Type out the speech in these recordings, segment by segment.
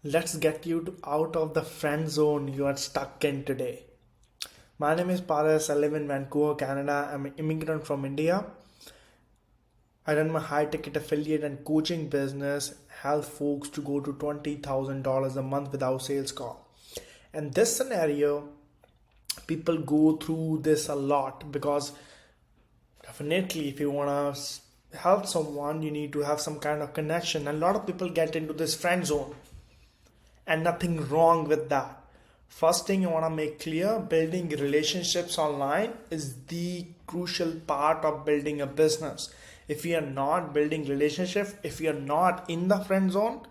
Let's get you out of the friend zone you are stuck in today. My name is Paras. I live in Vancouver, Canada. I'm an immigrant from India. I run my high ticket affiliate and coaching business, help folks to go to $20,000 a month without sales call. And this scenario, people go through this a lot because definitely if you want to help someone, you need to have some kind of connection. And a lot of people get into this friend zone and nothing wrong with that. First thing you want to make clear, building relationships online is the crucial part of building a business. If you are not building relationships, if you are not in the friend zone,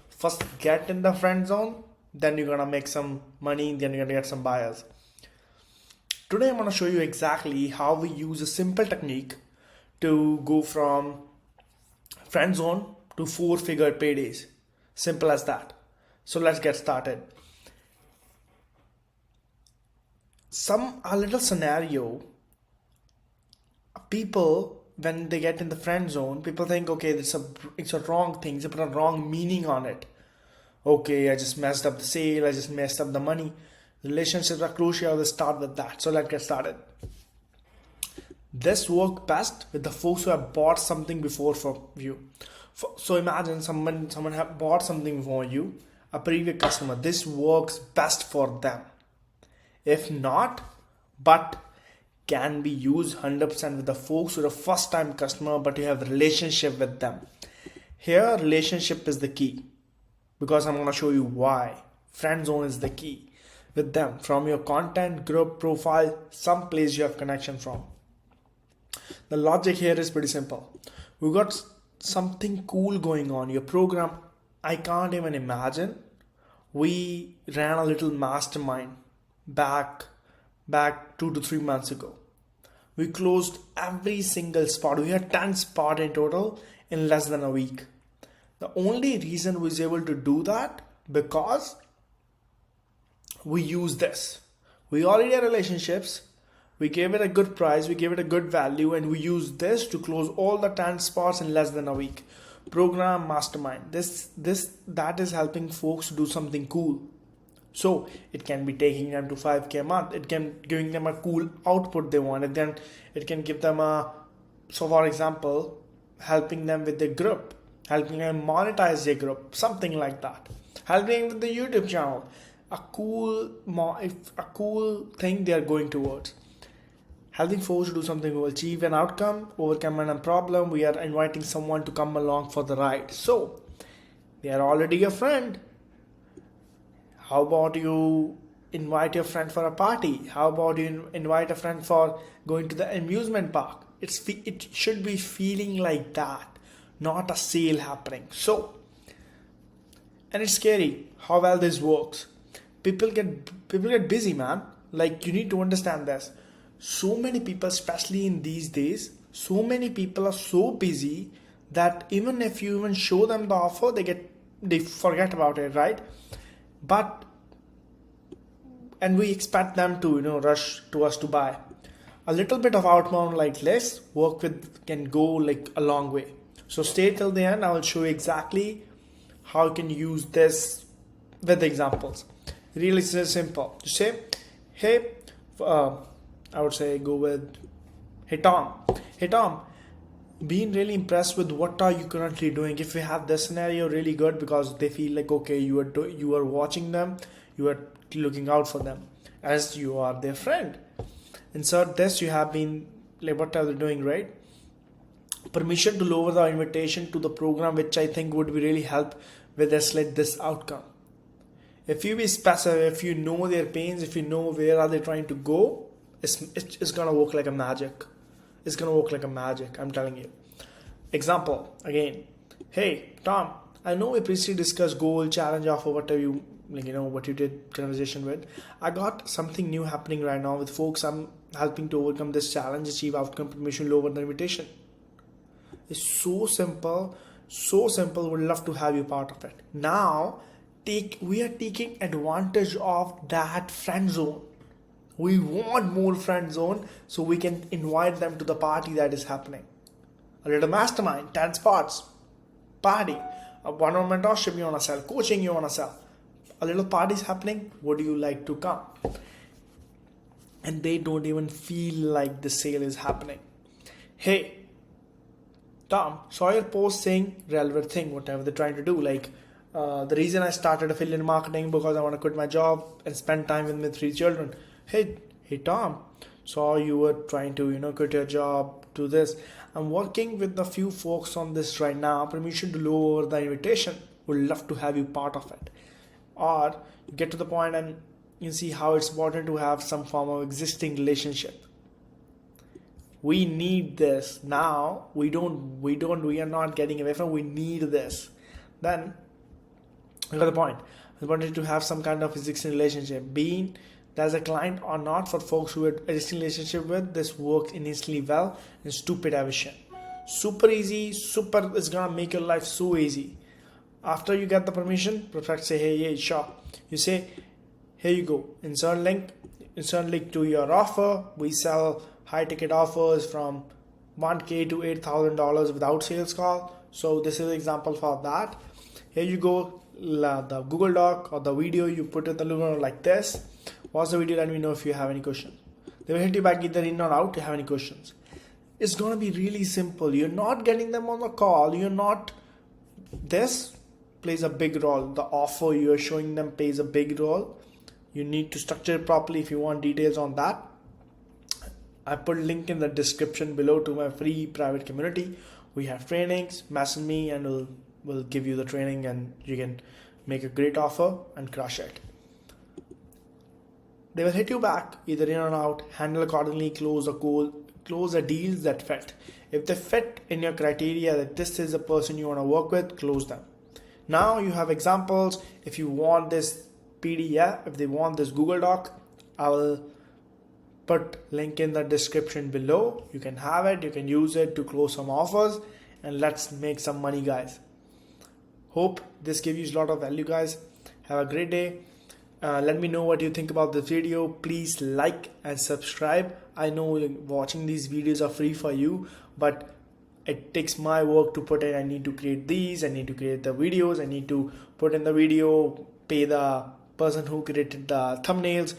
first get in the friend zone, then you're going to make some money, then you're going to get some buyers. Today I'm going to show you exactly how we use a simple technique to go from friend zone to four-figure paydays. Simple as that. So let's get started. A little scenario, people when they get in the friend zone, people think, okay, it's a wrong thing, they put a wrong meaning on it. Okay, I just messed up the sale, I just messed up the money. Relationships are crucial. Let's start with that. So let's get started. This works best with the folks who have bought something before from you. So imagine someone have bought something for you, a previous customer. This works best for them. If not, but can be used 100% with the folks who are a first time customer but you have a relationship with them. Here relationship is the key because I'm going to show you why. Friend zone is the key with them from your content, group, profile, some place you have connection from. The logic here is pretty simple. We got something cool going on. Your program, I can't even imagine. We ran a little mastermind back 2 to 3 months ago. We closed every single spot. We had 10 spots in total in less than a week. The only reason we was able to do that because we use this. We already had relationships. We gave it a good price. We gave it a good value, and we used this to close all the 10 spots in less than a week. Program mastermind. That is helping folks do something cool. So it can be taking them to 5K a month. It can giving them a cool output they want. And then it can give them so for example, helping them with the group, helping them monetize their group, something like that. Helping with the YouTube channel, a cool thing they are going towards. Helping folks to do something to achieve an outcome, overcome a problem. We are inviting someone to come along for the ride. So they are already a friend. How about you invite your friend for a party? How about you invite a friend for going to the amusement park? It should be feeling like that, not a sale happening. So, and it's scary how well this works. People get busy, man. Like you need to understand this. So many people, especially in these days, so many people are so busy that even if you even show them the offer, they forget about it, right? But and we expect them to rush to us to buy. A little bit of outbound like this work with can go like a long way. So stay till the end. I will show you exactly how you can use this with examples. Really simple. You say, hey, I would say go with, hey Tom, being really impressed with what are you currently doing. If we have this scenario, really good because they feel like okay, you are watching them, you are looking out for them as you are their friend. Insert this. You have been like what are they doing, right? Permission to lower the invitation to the program, which I think would be really help with this outcome. If you be specific, if you know their pains, if you know where are they trying to go, it's gonna work like a magic. It's gonna work like a magic, I'm telling you. Example again. Hey Tom, I know we previously discussed goal, challenge, offer, whatever you what you did conversation with. I got something new happening right now with folks. I'm helping to overcome this challenge, achieve outcome, permission, lower the invitation. It's so simple, so simple. Would love to have you part of it. Now we are taking advantage of that friend zone. We want more friend zone so we can invite them to the party that is happening. A little mastermind, 10 spots, party, a one-on-one mentorship you want to sell, coaching you want to sell. a little party is happening, would you like to come? And they don't even feel like the sale is happening. Hey, Tom, saw your post saying relevant thing, whatever they're trying to do. Like, the reason I started affiliate marketing because I want to quit my job and spend time with my 3 children. Hey, Tom, saw you were trying to, quit your job, do this. I'm working with a few folks on this right now. Permission to lower the invitation. Would love to have you part of it. Or you get to the point and you see how it's important to have some form of existing relationship. We need this now. We are not getting away from. We need this. Then you got the point. I wanted to have some kind of existing relationship. Being there's a client or not, for folks who had existing relationship with, this works initially well in stupid aviation. Super easy, it's gonna make your life so easy. After you get the permission, perfect, say, hey, sure. You say, here you go, insert link to your offer. We sell high ticket offers from $1,000 to $8,000 without sales call. So this is an example for that. Here you go, the Google Doc or the video, you put it in the Google like this. Watch the video, let me know if you have any questions. They will hit you back either in or out to have any questions. It's going to be really simple. You're not getting them on the call. This plays a big role. The offer you're showing them plays a big role. You need to structure it properly if you want details on that. I put a link in the description below to my free private community. We have trainings, message me and we'll give you the training and you can make a great offer and crush it. They will hit you back either in or out, handle accordingly, close the deals that fit. If they fit in your criteria that this is the person you want to work with, close them. Now you have examples. If you want this PDF, if they want this Google Doc, I will put link in the description below. You can have it, you can use it to close some offers and let's make some money, guys. Hope this gives you a lot of value, guys. Have a great day. Let me know what you think about this video. Please like and subscribe. I know watching these videos are free for you, but it takes my work to put in. I need to create these, I need to create the videos, I need to put in the video, pay the person who created the thumbnails,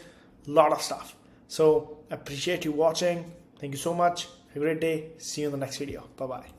a lot of stuff. So I appreciate you watching. Thank you so much. Have a great day. See you in the next video. Bye bye.